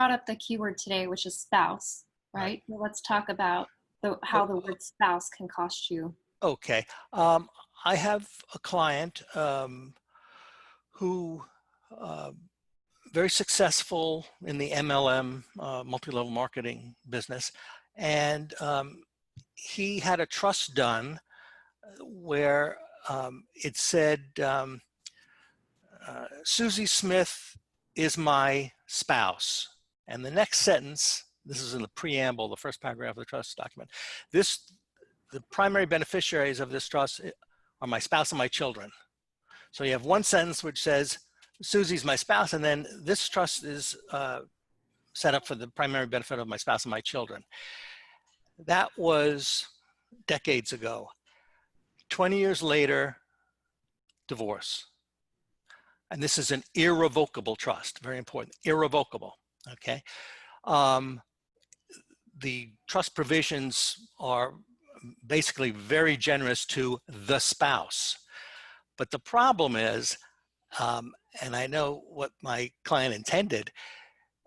brought up the keyword today, which is spouse, right? Well, let's talk about how the word spouse can cost you. Okay. I have a client who very successful in the MLM, multi-level marketing business. And he had a trust done where it said, Susie Smith is my spouse. And the next sentence, this is in the preamble, the first paragraph of the trust document, the primary beneficiaries of this trust are my spouse and my children. So you have one sentence which says, Susie's my spouse, and then this trust is set up for the primary benefit of my spouse and my children. That was decades ago. 20 years later, divorce. And this is an irrevocable trust, very important, irrevocable, okay? The trust provisions are basically very generous to the spouse. But the problem is, and I know what my client intended,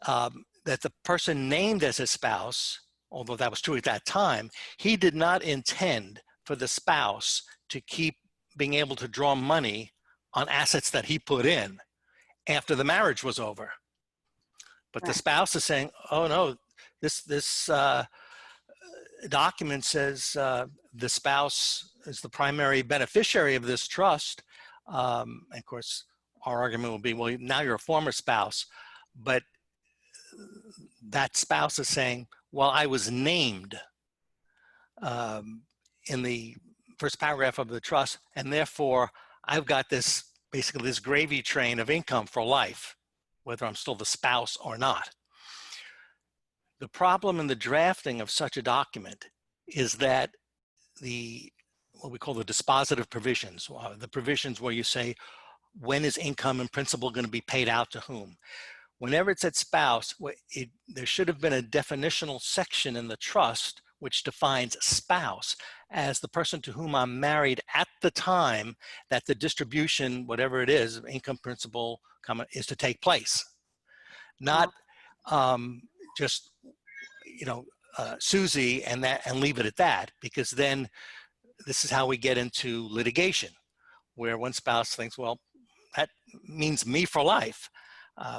that the person named as his spouse, although that was true at that time, he did not intend for the spouse to keep being able to draw money on assets that he put in after the marriage was over. But the spouse is saying, oh no, this document says the spouse is the primary beneficiary of this trust. And of course, our argument will be, well, now you're a former spouse, but that spouse is saying, well, I was named in the first paragraph of the trust, and therefore I've got this, basically this gravy train of income for life, whether I'm still the spouse or not. The problem in the drafting of such a document is that what we call the dispositive provisions, the provisions where you say, when is income and principal going to be paid out to whom? Whenever it said spouse, there should have been a definitional section in the trust which defines spouse as the person to whom I'm married at the time that the distribution, whatever it is, income, principal, is to take place. Not just, Susie and leave it at that, because then this is how we get into litigation, where one spouse thinks, well, that means me for life,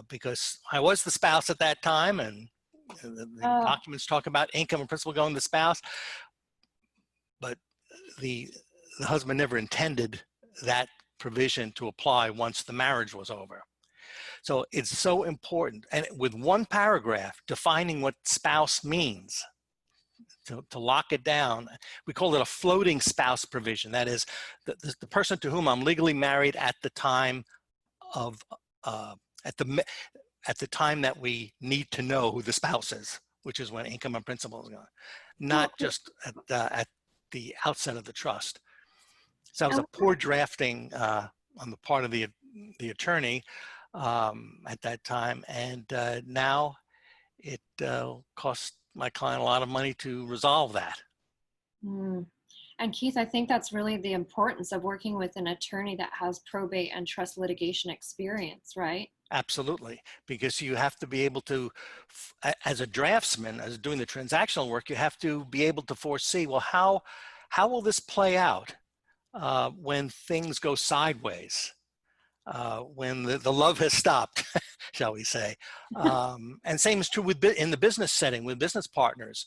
because I was the spouse at that time, and the documents talk about income and principal going to the spouse, but the husband never intended that provision to apply once the marriage was over. So it's so important, and with one paragraph defining what spouse means, to lock it down. We call it a floating spouse provision. That is, the person to whom I'm legally married at the time of, at the time that we need to know who the spouse is, which is when income and principal is going, not just at the outset of the trust. So that was a poor drafting on the part of the attorney at that time, and now it costs my client a lot of money to resolve that. And Keith, I think that's really the importance of working with an attorney that has probate and trust litigation experience, right? Absolutely, because you have to be able to, as a draftsman, as doing the transactional work, you have to be able to foresee, well, how will this play out when things go sideways, when the love has stopped, shall we say. And same is true in the business setting with business partners.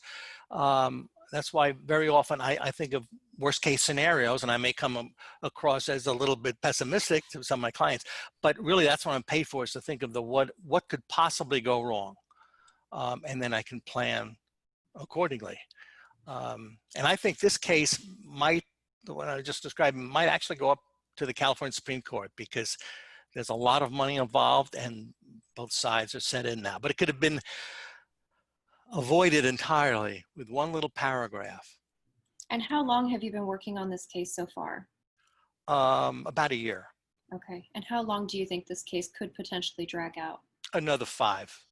That's why very often I think of worst case scenarios, and I may come across as a little bit pessimistic to some of my clients, but really that's what I'm paid for, is to think of what could possibly go wrong. And then I can plan accordingly. And I think this case the one I just described, might actually go up to the California Supreme Court, because there's a lot of money involved and both sides are set in now. But it could have been avoided entirely with one little paragraph. And how long have you been working on this case so far? About a year. Okay. And how long do you think this case could potentially drag out? Another 5.